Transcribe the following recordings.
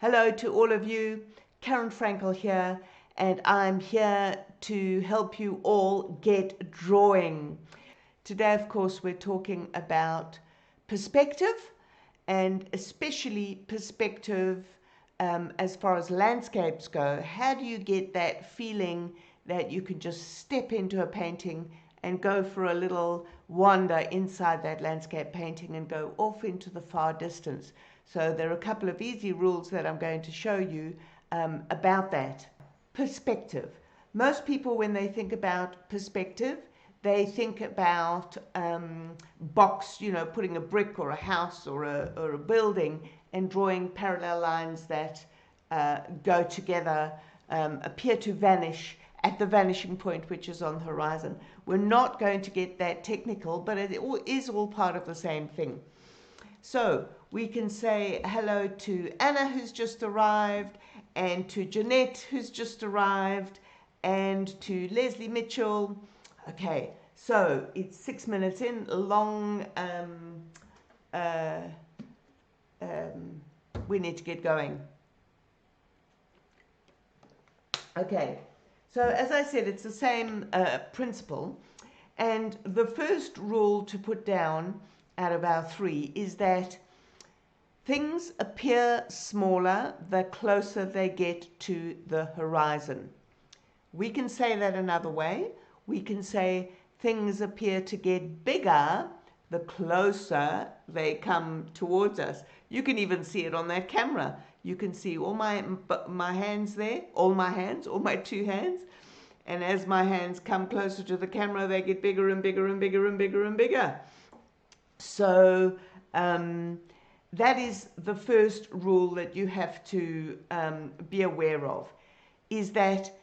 Hello to all of you. Karen Frankel here, and I'm here to help you all get drawing. Today, of course, we're talking about perspective, and especially perspective as far as landscapes go. How do you get that feeling that you can just step into a painting and go for a little wander inside that landscape painting and go off into the far distance? So there are a couple of easy rules that I'm going to show you about that. Perspective. Most people, when they think about perspective, they think about box, putting a brick or a house or a building and drawing parallel lines that go together, appear to vanish at the vanishing point, which is on the horizon. We're not going to get that technical, but it is all part of the same thing. So we can say hello to Anna, who's just arrived, and to Jeanette, who's just arrived, and to Leslie Mitchell. Okay, so it's 6 minutes in, long, we need to get going. Okay, so as I said, it's the same principle, and the first rule to put down out of our three is that things appear smaller the closer they get to the horizon. We can say that another way. We can say things appear to get bigger the closer they come towards us. You can even see it on that camera. You can see all my hands there, all my two hands. And as my hands come closer to the camera, they get bigger and bigger and bigger and bigger and bigger. So that is the first rule that you have to be aware of, is that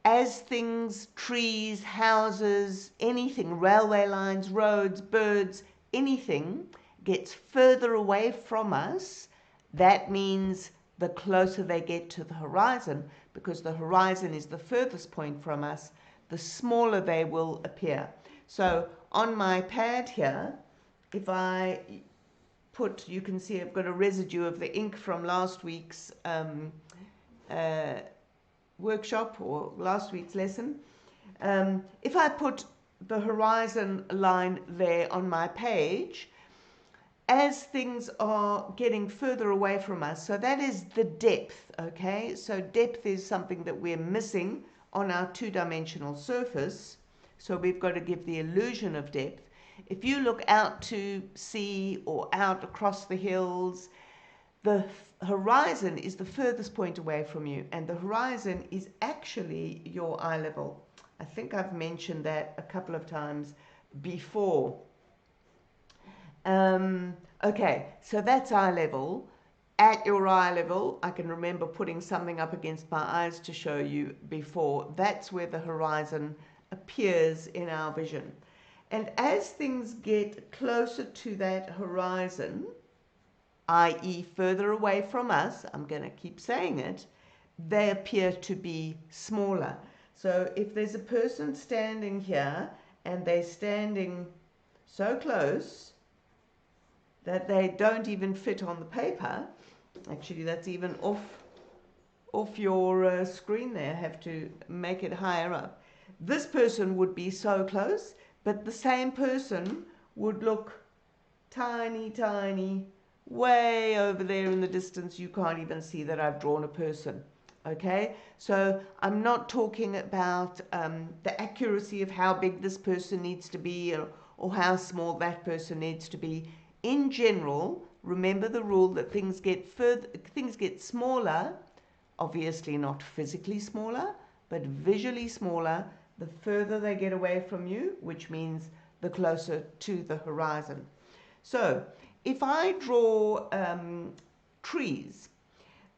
as things, trees, houses, anything, railway lines, roads, birds, anything gets further away from us, that means the closer they get to the horizon, because the horizon is the furthest point from us, the smaller they will appear. So on my pad here, if I put, you can see I've got a residue of the ink from last week's workshop or last week's lesson. If I put the horizon line there on my page, as things are getting further away from us, so that is the depth, okay? So depth is something that we're missing on our two-dimensional surface, so we've got to give the illusion of depth. If you look out to sea or out across the hills, the horizon is the furthest point away from you, and the horizon is actually your eye level. I think I've mentioned that a couple of times before. Okay, so that's eye level. At your eye level, I can remember putting something up against my eyes to show you before. That's where the horizon appears in our vision. And as things get closer to that horizon, i.e. further away from us, I'm going to keep saying it, they appear to be smaller. So if there's a person standing here and they're standing so close that they don't even fit on the paper, actually that's even off your screen there, I have to make it higher up. This person would be so close, but the same person would look tiny, tiny, way over there in the distance. You can't even see that I've drawn a person. Okay, so I'm not talking about the accuracy of how big this person needs to be, or how small that person needs to be. In general, remember the rule that things get smaller, obviously not physically smaller, but visually smaller the further they get away from you, which means the closer to the horizon. So if I draw trees,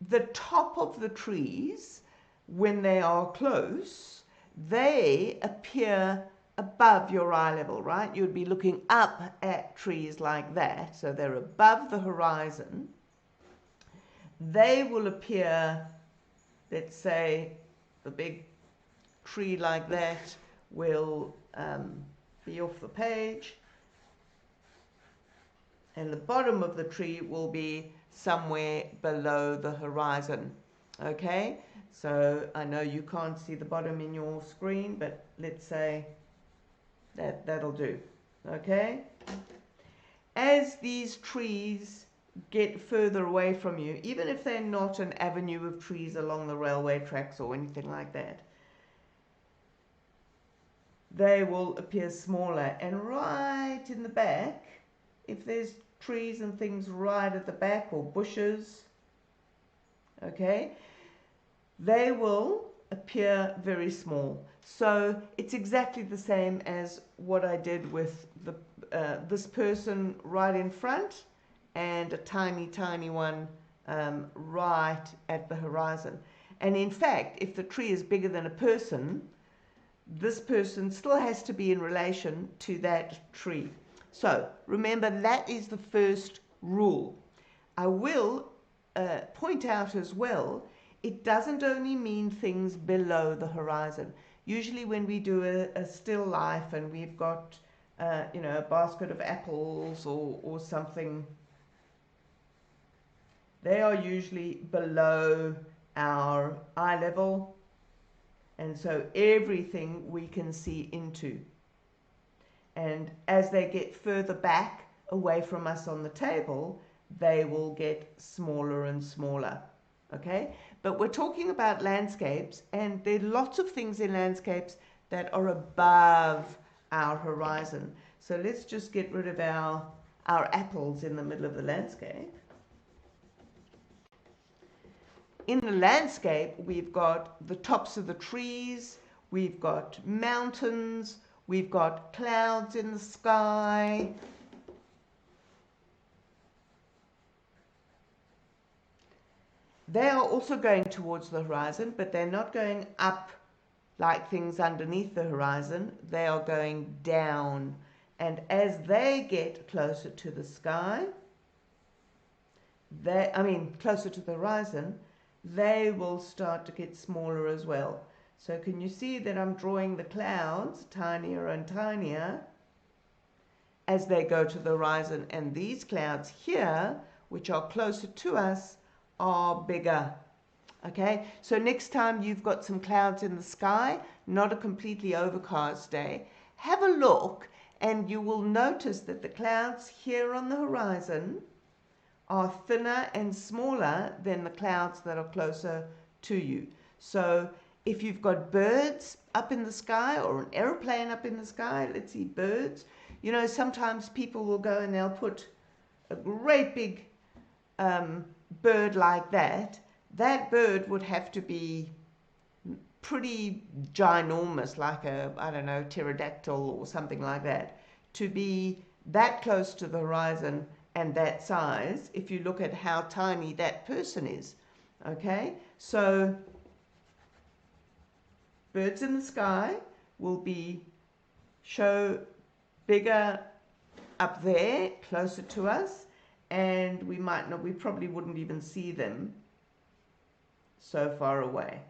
the top of the trees, when they are close, they appear above your eye level, right? You'd be looking up at trees like that, so they're above the horizon. They will appear, let's say, the big tree like that will be off the page, and the bottom of the tree will be somewhere below the horizon. Okay, so I know you can't see the bottom in your screen, but let's say that'll do. Okay, as these trees get further away from you, even if they're not an avenue of trees along the railway tracks or anything like that, they will appear smaller. And right in the back, if there's trees and things right at the back or bushes, okay, they will appear very small. So it's exactly the same as what I did with the this person right in front and a tiny, tiny one right at the horizon. And in fact, if the tree is bigger than a person, this person still has to be in relation to that tree. So remember, that is the first rule. I will point out as well, it doesn't only mean things below the horizon. Usually when we do a still life and we've got a basket of apples or something, they are usually below our eye level, and so everything we can see into. And as they get further back away from us on the table, they will get smaller and smaller. Okay, but we're talking about landscapes, and there are lots of things in landscapes that are above our horizon. So let's just get rid of our apples in the middle of the landscape. In the landscape, we've got the tops of the trees, we've got mountains, we've got clouds in the sky. They are also going towards the horizon, but they're not going up like things underneath the horizon. They are going down. And as they get closer to the sky, closer to the horizon, they will start to get smaller as well. So can you see that I'm drawing the clouds tinier and tinier as they go to the horizon? And these clouds here, which are closer to us, are bigger. Okay, so next time you've got some clouds in the sky, not a completely overcast day, have a look and you will notice that the clouds here on the horizon are thinner and smaller than the clouds that are closer to you. So if you've got birds up in the sky or an aeroplane up in the sky, let's see, birds, sometimes people will go and they'll put a great big bird like that. That bird would have to be pretty ginormous, like a, I don't know, pterodactyl or something like that, to be that close to the horizon and that size, if you look at how tiny that person is. Okay, so birds in the sky will show bigger up there, closer to us, and we probably wouldn't even see them so far away.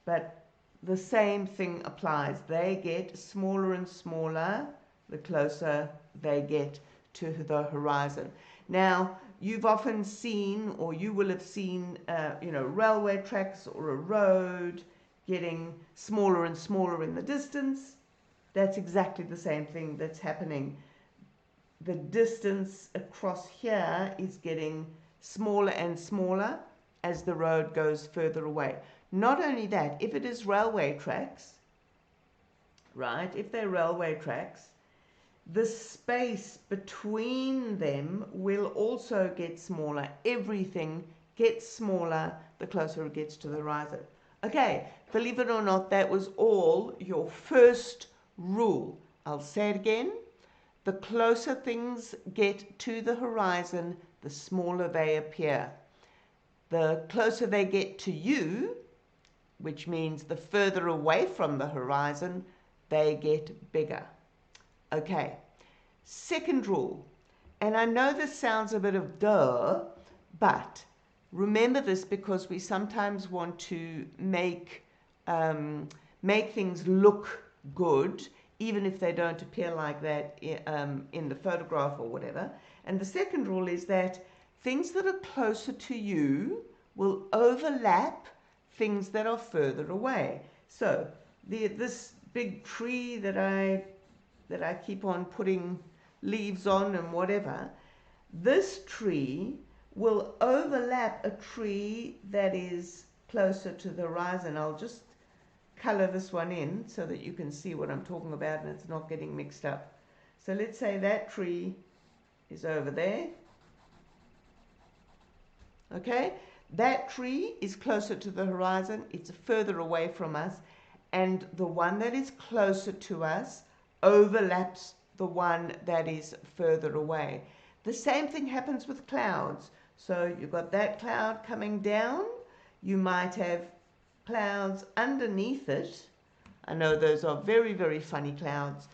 But the same thing applies. They get smaller and smaller the closer they get to the horizon. Now, you've often seen, or you will have seen, railway tracks or a road getting smaller and smaller in the distance. That's exactly the same thing that's happening. The distance across here is getting smaller and smaller as the road goes further away. Not only that, if it is railway tracks, right, if they're railway tracks, the space between them will also get smaller. Everything gets smaller the closer it gets to the horizon. Okay, believe it or not, that was all your first rule. I'll say it again. The closer things get to the horizon, the smaller they appear. The closer they get to you, which means the further away from the horizon, they get bigger. Okay, second rule, and I know this sounds a bit of duh, but remember this because we sometimes want to make things look good, even if they don't appear like that in the photograph or whatever. And the second rule is that things that are closer to you will overlap things that are further away. So this big tree that I keep on putting leaves on and whatever, this tree will overlap a tree that is closer to the horizon. I'll just color this one in so that you can see what I'm talking about and it's not getting mixed up. So let's say that tree is over there. Okay, that tree is closer to the horizon, it's further away from us, and the one that is closer to us overlaps the one that is further away. The same thing happens with clouds. So you've got that cloud coming down, you might have clouds underneath it. I know those are very, very funny clouds,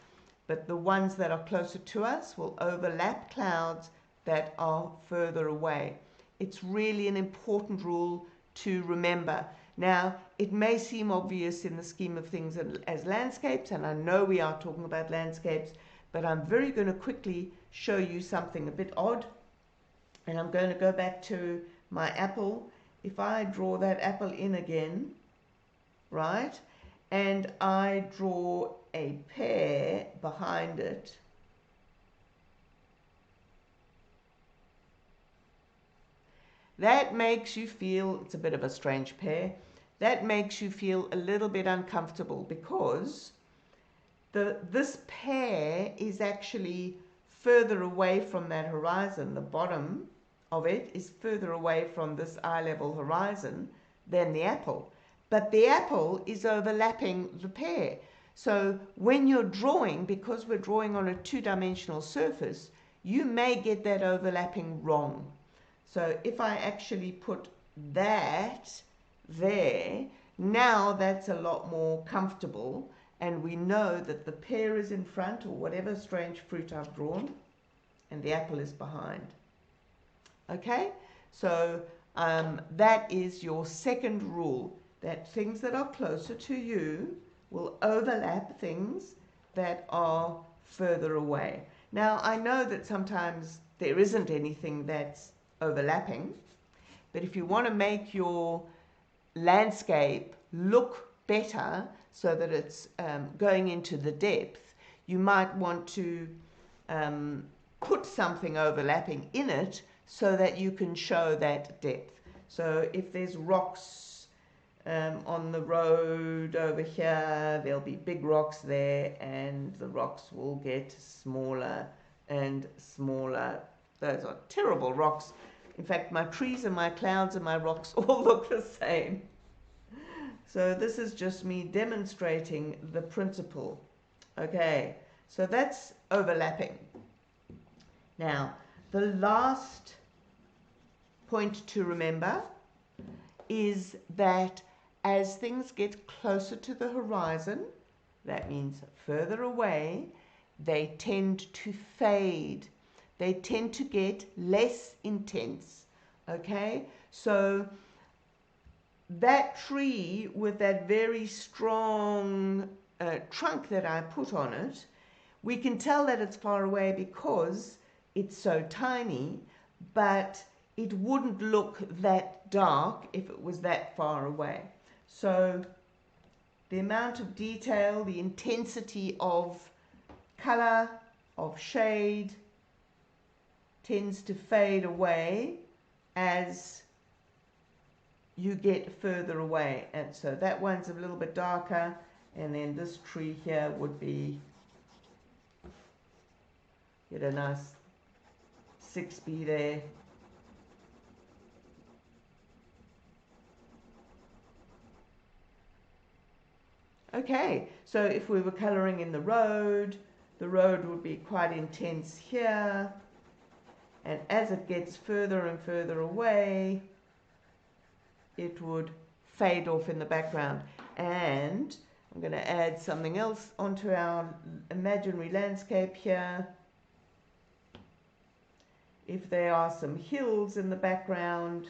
but the ones that are closer to us will overlap clouds that are further away. It's really an important rule to remember. Now, it may seem obvious in the scheme of things as landscapes, and I know we are talking about landscapes, but I'm very going to quickly show you something a bit odd. And I'm going to go back to my apple. If I draw that apple in again, right, and I draw a pear behind it, that makes you feel, it's a bit of a strange pear, that makes you feel a little bit uncomfortable because this pear is actually further away from that horizon. The bottom of it is further away from this eye level horizon than the apple. But the apple is overlapping the pear. So when you're drawing, because we're drawing on a two-dimensional surface, you may get that overlapping wrong. So if I actually put that there, now that's a lot more comfortable, and we know that the pear is in front, or whatever strange fruit I've drawn, and the apple is behind. Okay, so that is your second rule, that things that are closer to you will overlap things that are further away. Now, I know that sometimes there isn't anything that's overlapping, but if you want to make your landscape look better so that it's going into the depth, you might want to put something overlapping in it so that you can show that depth. So if there's rocks on the road over here, there'll be big rocks there, and the rocks will get smaller and smaller. Those are terrible rocks. In fact, my trees and my clouds and my rocks all look the same. So this is just me demonstrating the principle. Okay, so that's overlapping. Now, the last point to remember is that as things get closer to the horizon, that means further away, they tend to fade. They tend to get less intense. Okay, so that tree with that very strong trunk that I put on it, we can tell that it's far away because it's so tiny, but it wouldn't look that dark if it was that far away. So the amount of detail, the intensity of color, of shade, tends to fade away as you get further away. And so that one's a little bit darker, and then this tree here would be, get a nice 6B there. Okay, so if we were coloring in the road would be quite intense here, and as it gets further and further away, it would fade off in the background. And I'm going to add something else onto our imaginary landscape here. If there are some hills in the background,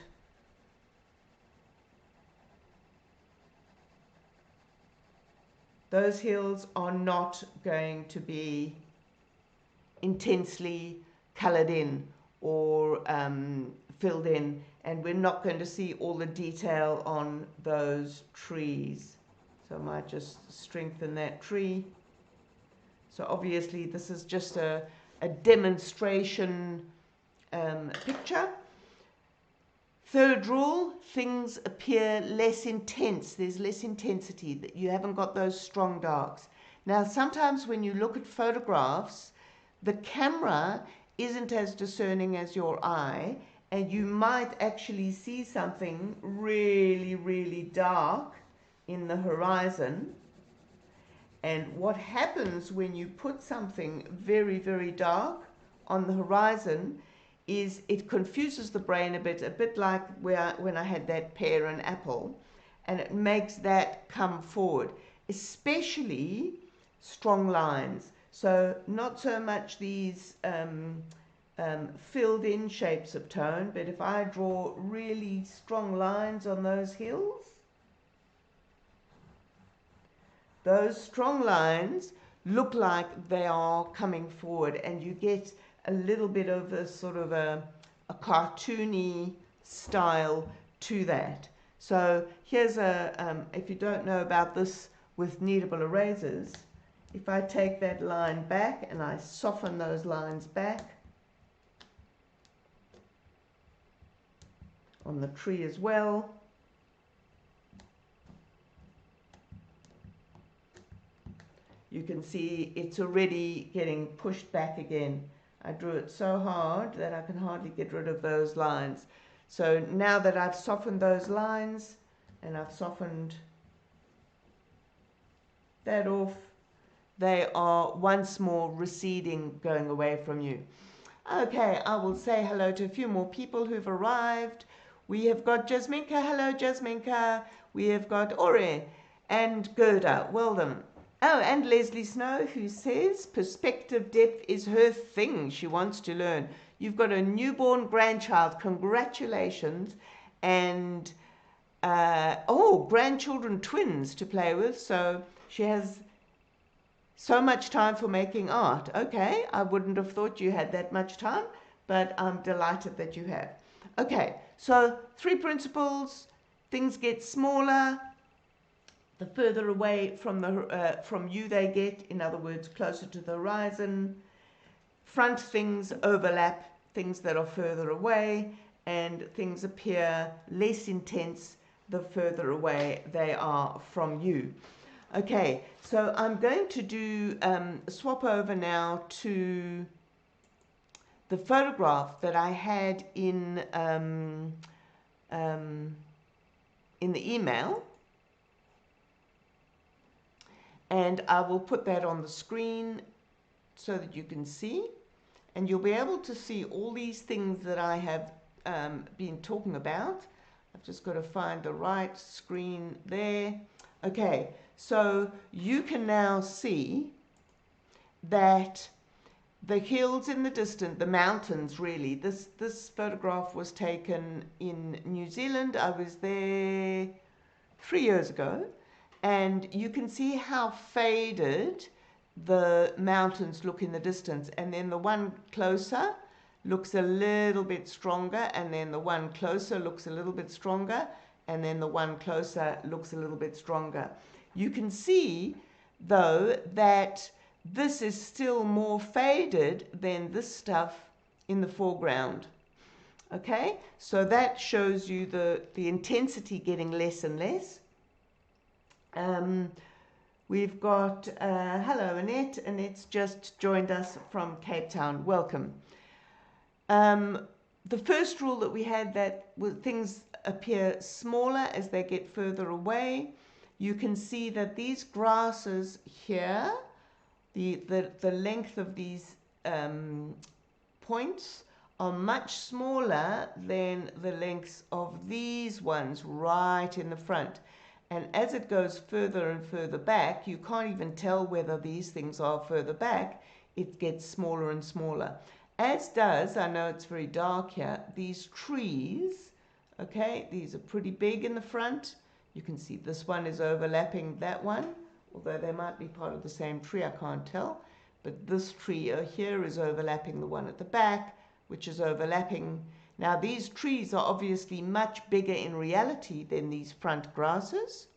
those hills are not going to be intensely colored in or filled in, and we're not going to see all the detail on those trees. So I might just strengthen that tree. So obviously this is just a demonstration picture. Third rule, things appear less intense. There's less intensity, that you haven't got those strong darks. Now, sometimes when you look at photographs, the camera isn't as discerning as your eye, and you might actually see something really, really dark in the horizon. And what happens when you put something very, very dark on the horizon is it confuses the brain a bit like when I had that pear and apple, and it makes that come forward, especially strong lines. So not so much these filled in shapes of tone, but if I draw really strong lines on those hills, those strong lines look like they are coming forward, and you get a little bit of a sort of a cartoony style to that. So here's if you don't know about this with kneadable erasers, if I take that line back and I soften those lines back on the tree as well, you can see it's already getting pushed back again. I drew it so hard that I can hardly get rid of those lines. So now that I've softened those lines and I've softened that off, they are once more receding, going away from you. Okay, I will say hello to a few more people who've arrived. We have got Jasminka. Hello, Jasminka. We have got Ore and Gerda. Well done. Oh, and Leslie Snow, who says perspective depth is her thing. She wants to learn. You've got a newborn grandchild. Congratulations. And, grandchildren twins to play with. So she has so much time for making art. Okay, I wouldn't have thought you had that much time, but I'm delighted that you have. Okay, so 3 principles. Things get smaller the further away from you they get, in other words, closer to the horizon. Front things overlap things that are further away, and things appear less intense the further away they are from you. Okay, so I'm going to do swap over now to the photograph that I had in the email. And I will put that on the screen so that you can see. And you'll be able to see all these things that I have been talking about. I've just got to find the right screen there. Okay, so you can now see that the hills in the distance, the mountains really. This photograph was taken in New Zealand. I was there 3 years ago. And you can see how faded the mountains look in the distance. And then the one closer looks a little bit stronger. And then the one closer looks a little bit stronger. And then the one closer looks a little bit stronger. You can see, though, that this is still more faded than this stuff in the foreground. Okay? So that shows you the intensity getting less and less. We've got, hello Annette. Annette's just joined us from Cape Town. Welcome. The first rule that we had, that things appear smaller as they get further away. You can see that these grasses here, the length of these points are much smaller than the lengths of these ones right in the front. And as it goes further and further back, you can't even tell whether these things are further back. It gets smaller and smaller. As does, I know it's very dark here, these trees. Okay, these are pretty big in the front. You can see this one is overlapping that one, although they might be part of the same tree, I can't tell. But this tree here is overlapping the one at the back, which is overlapping Now these trees are obviously much bigger in reality than these front grasses,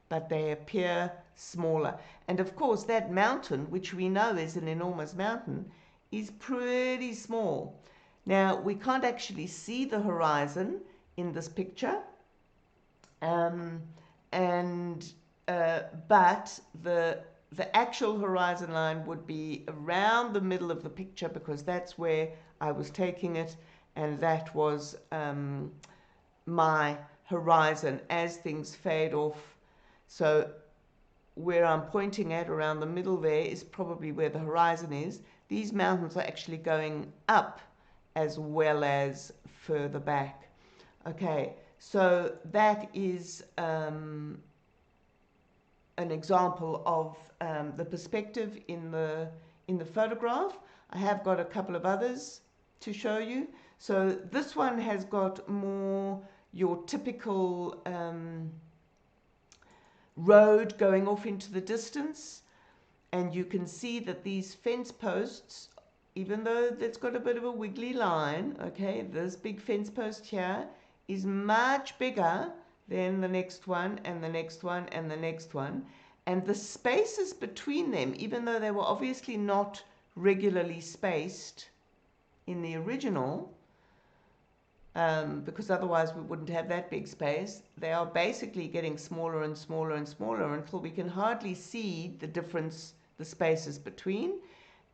but they appear smaller. And of course that mountain, which we know is an enormous mountain, is pretty small. Now we can't actually see the horizon in this picture, but the actual horizon line would be around the middle of the picture, because that's where I was taking it, and that was my horizon as things fade off. So where I'm pointing at around the middle there is probably where the horizon is. These mountains are actually going up as well as further back. Okay, so that is an example of the perspective in the photograph. I have got a couple of others to show you. So this one has got more your typical road going off into the distance, and you can see that these fence posts, even though it's got a bit of a wiggly line, okay, this big fence post here is much bigger than the next one and the next one and the next one, and the spaces between them, even though they were obviously not regularly spaced in the original, because otherwise we wouldn't have that big space, they are basically getting smaller and smaller and smaller until we can hardly see the difference, the spaces between.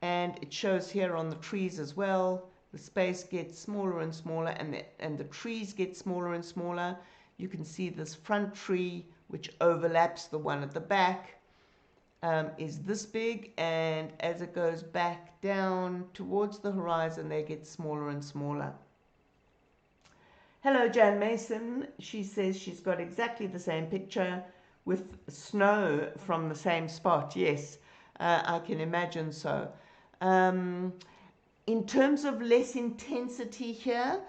And it shows here on the trees as well. The space gets smaller and smaller, and the trees get smaller and smaller. You can see this front tree, which overlaps the one at the back, is this big, and as it goes back down towards the horizon, they get smaller and smaller. Hello, Jan Mason. She says she's got exactly the same picture with snow from the same spot. Yes, I can imagine so. In terms of less intensity here,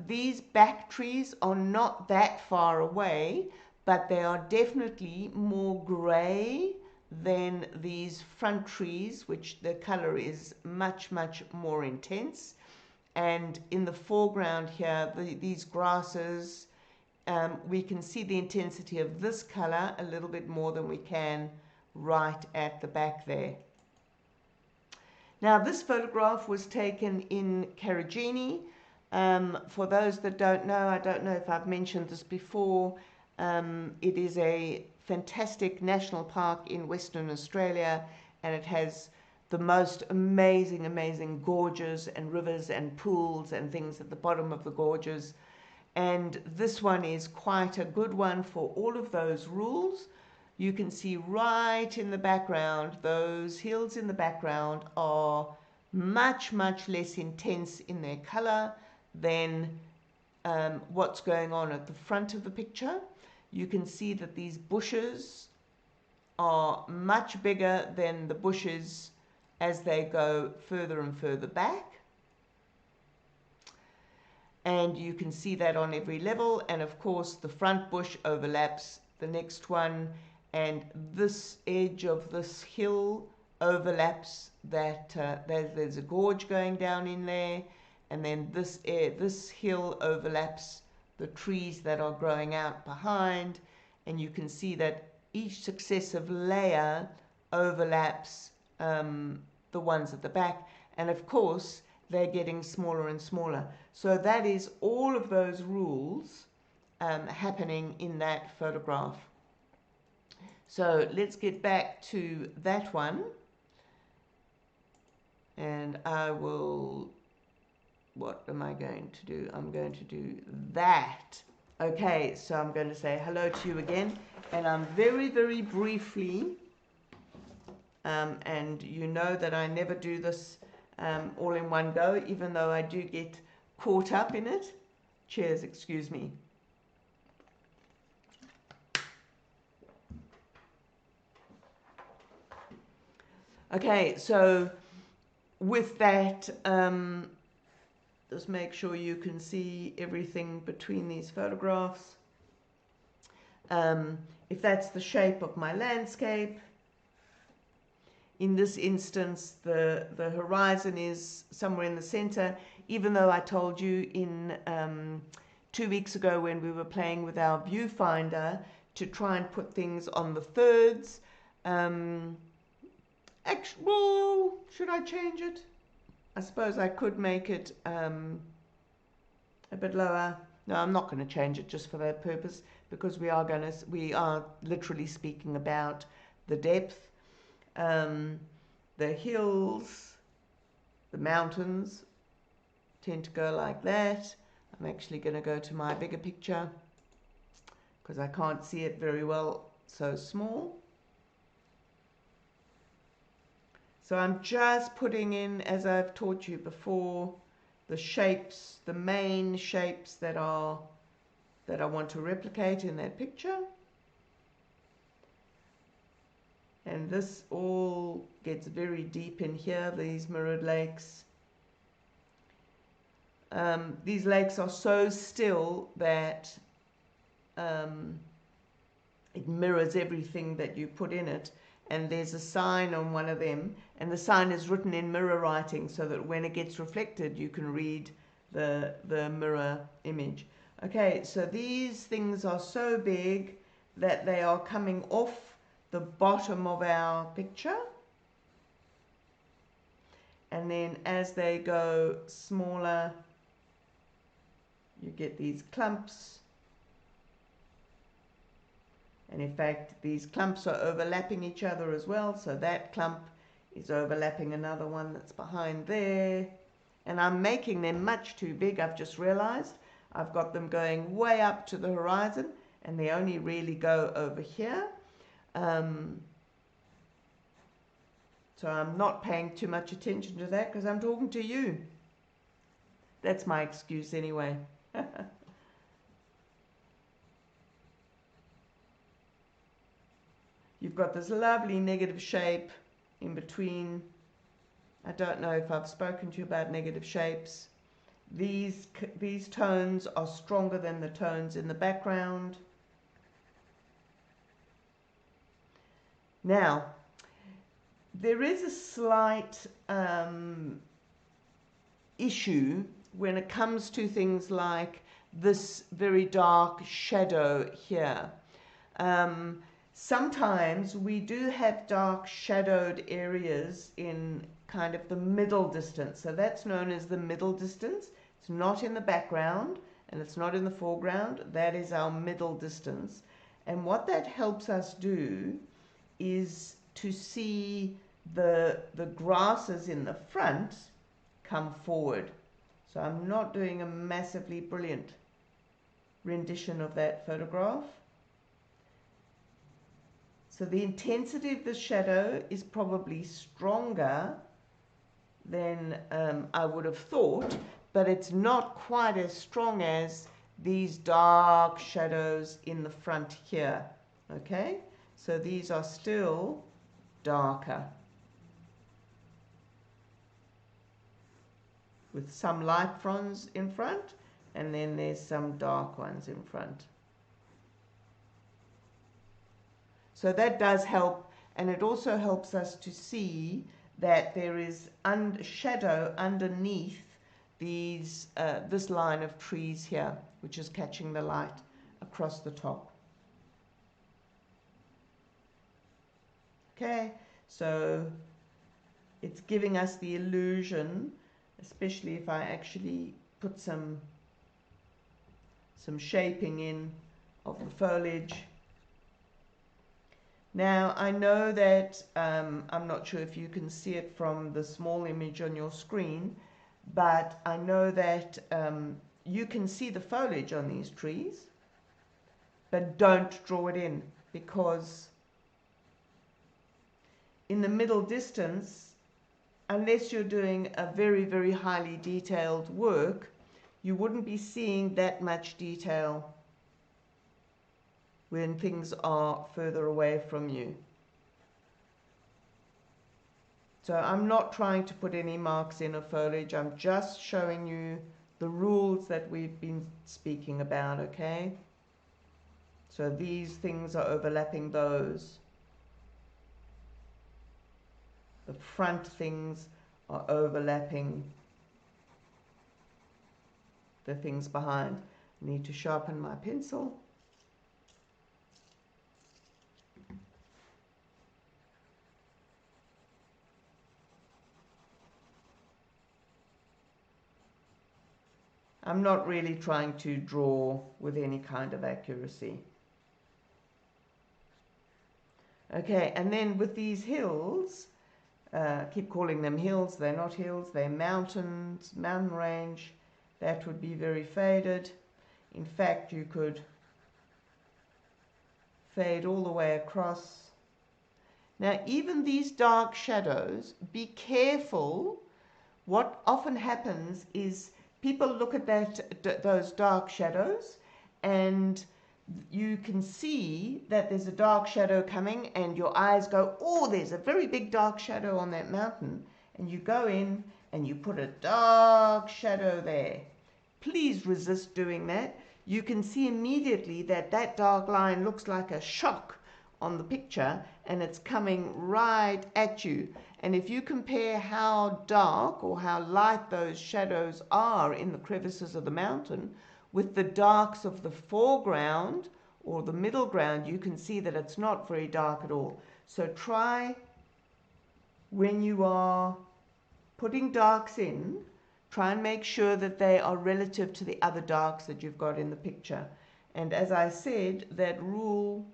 these back trees are not that far away, but they are definitely more grey than these front trees, which the color is much, much more intense. And in the foreground here, these grasses, we can see the intensity of this color a little bit more than we can right at the back there. Now, this photograph was taken in Carragini. For those that don't know, I don't know if I've mentioned this before, it is a fantastic national park in Western Australia, and it has the most amazing gorges and rivers and pools and things at the bottom of the gorges. And this one is quite a good one for all of those rules. You can see right in the background, those hills in the background are much less intense in their color than what's going on at the front of the picture. You can see that these bushes are much bigger than the bushes as they go further and further back. And you can see that on every level. And of course, the front bush overlaps the next one, and this edge of this hill overlaps that. There's a gorge going down in there, and then this hill overlaps the trees that are growing out behind, and you can see that each successive layer overlaps the ones at the back, and of course they're getting smaller and smaller. So that is all of those rules happening in that photograph. So let's get back to that one, and I will, what am I going to do? I'm going to do that. Okay, so I'm going to say hello to you again, and I'm very briefly, and you know that I never do this all in one go, even though I do get caught up in it. Cheers, excuse me. Okay, so with that, just make sure you can see everything between these photographs. If that's the shape of my landscape, in this instance, the horizon is somewhere in the center. even though I told you in 2 weeks ago when we were playing with our viewfinder to try and put things on the thirds. Well, should I change it? I suppose I could make it a bit lower. No, I'm not going to change it just for that purpose, because we are literally speaking about the depth, the hills, the mountains tend to go like that. I'm actually going to go to my bigger picture because I can't see it very well so small. So I'm just putting in, as I've taught you before, the shapes, the main shapes that I want to replicate in that picture. And this all gets very deep in here, these mirrored lakes. These lakes are so still that it mirrors everything that you put in it. And there's a sign on one of them, and the sign is written in mirror writing so that when it gets reflected, you can read the mirror image. Okay, so these things are so big that they are coming off the bottom of our picture. And then as they go smaller, you get these clumps. And in fact, these clumps are overlapping each other as well. So that clump is overlapping another one that's behind there. And I'm making them much too big, I've just realized. I've got them going way up to the horizon, and they only really go over here. So I'm not paying too much attention to that because I'm talking to you. That's my excuse anyway. You've got this lovely negative shape in between. I don't know if I've spoken to you about negative shapes. These tones are stronger than the tones in the background. Now, there is a slight issue when it comes to things like this very dark shadow here. Sometimes we do have dark shadowed areas in kind of the middle distance. So that's known as the middle distance. It's not in the background and it's not in the foreground. That is our middle distance. And what that helps us do is to see the grasses in the front come forward. So I'm not doing a massively brilliant rendition of that photograph. So the intensity of the shadow is probably stronger than I would have thought, but it's not quite as strong as these dark shadows in the front here. Okay, so these are still darker, with some light ones in front, and then there's some dark ones in front. So that does help, and it also helps us to see that there is shadow underneath these this line of trees here, which is catching the light across the top. Okay, so it's giving us the illusion, especially if I actually put some shaping in of the foliage. Now, I know that, I'm not sure if you can see it from the small image on your screen, but I know that you can see the foliage on these trees, but don't draw it in, because in the middle distance, unless you're doing a very, very highly detailed work, you wouldn't be seeing that much detail when things are further away from you. So I'm not trying to put any marks in a foliage. I'm just showing you the rules that we've been speaking about, okay? So these things are overlapping those. The front things are overlapping the things behind. I need to sharpen my pencil. I'm not really trying to draw with any kind of accuracy. Okay, and then with these hills, I keep calling them hills, they're not hills, they're mountains, mountain range. That would be very faded. In fact, you could fade all the way across. Now, even these dark shadows, be careful. What often happens is people look at those dark shadows, and you can see that there's a dark shadow coming, and your eyes go, oh, there's a very big dark shadow on that mountain, and you go in and you put a dark shadow there. Please resist doing that. You can see immediately that that dark line looks like a shock on the picture, and it's coming right at you. And if you compare how dark or how light those shadows are in the crevices of the mountain with the darks of the foreground or the middle ground, you can see that it's not very dark at all. So try, when you are putting darks in, try and make sure that they are relative to the other darks that you've got in the picture. And as I said, that rule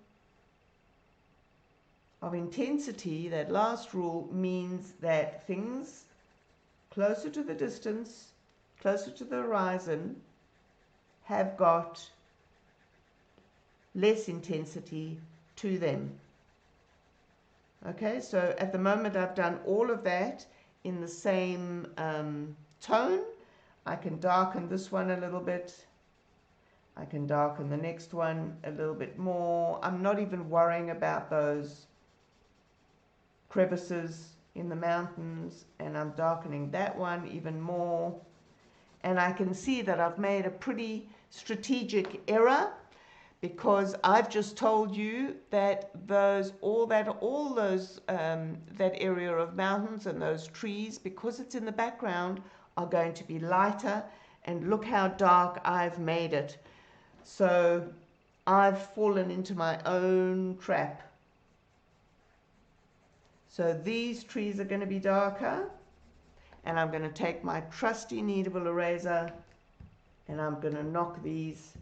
of intensity, that last rule, means that things closer to the distance, closer to the horizon, have got less intensity to them. Okay, so at the moment I've done all of that in the same tone. I can darken this one a little bit. I can darken the next one a little bit more. I'm not even worrying about those crevices in the mountains, and I'm darkening that one even more. And I can see that I've made a pretty strategic error, because I've just told you that that area of mountains and those trees, because it's in the background, are going to be lighter. And look how dark I've made it. So I've fallen into my own trap. So these trees are going to be darker, and I'm going to take my trusty kneadable eraser and I'm going to knock these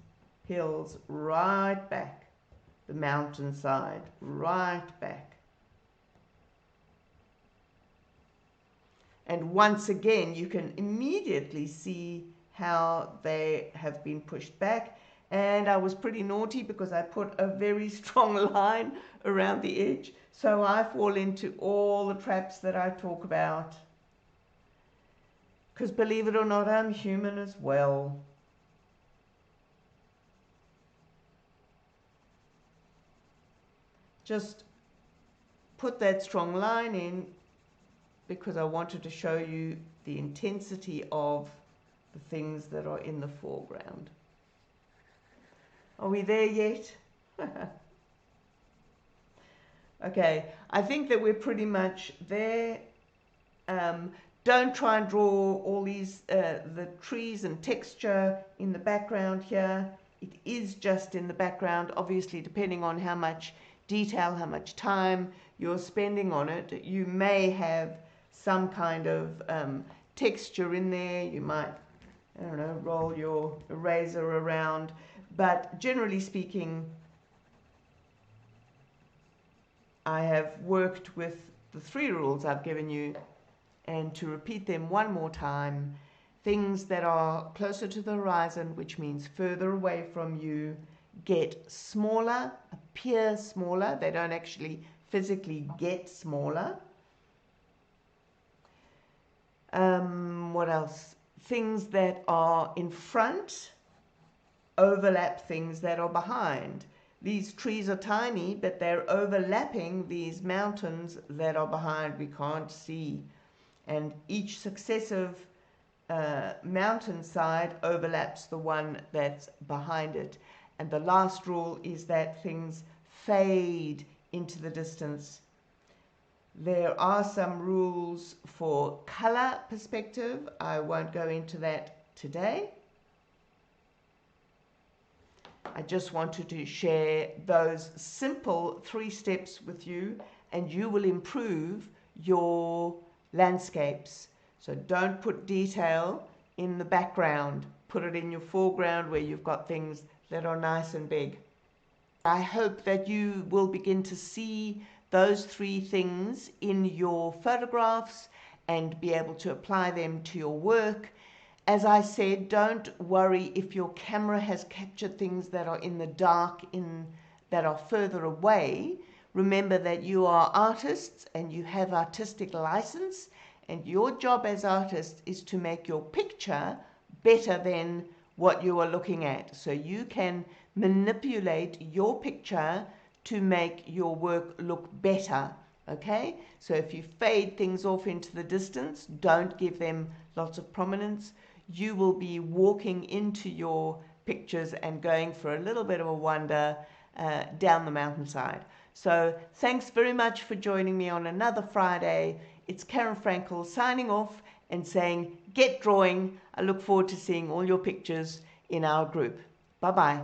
hills right back, the mountainside right back. And once again, you can immediately see how they have been pushed back. And I was pretty naughty because I put a very strong line around the edge. So I fall into all the traps that I talk about. Because believe it or not, I'm human as well. Just put that strong line in because I wanted to show you the intensity of the things that are in the foreground. Are we there yet? Okay, I think that we're pretty much there. Don't try and draw all these, the trees and texture in the background here. It is just in the background, obviously, depending on how much detail, how much time you're spending on it. You may have some kind of texture in there. You might, I don't know, roll your eraser around. But generally speaking, I have worked with the 3 rules I've given you, and to repeat them one more time: things that are closer to the horizon, which means further away from you, get smaller, appear smaller. They don't actually physically get smaller. What else? Things that are in front overlap things that are behind. These trees are tiny, but they're overlapping these mountains that are behind we can't see. And each successive mountainside overlaps the one that's behind it. And the last rule is that things fade into the distance. There are some rules for color perspective. I won't go into that today. I just wanted to share those simple 3 steps with you, and you will improve your landscapes. So don't put detail in the background. Put it in your foreground where you've got things that are nice and big. I hope that you will begin to see those 3 things in your photographs and be able to apply them to your work. As I said, don't worry if your camera has captured things that are in the dark, that are further away. Remember that you are artists and you have artistic license, and your job as artists is to make your picture better than what you are looking at. So you can manipulate your picture to make your work look better. Okay? So if you fade things off into the distance, don't give them lots of prominence. You will be walking into your pictures and going for a little bit of a wander down the mountainside. So thanks very much for joining me on another Friday. It's Karen Frankel signing off and saying, get drawing. I look forward to seeing all your pictures in our group. Bye-bye.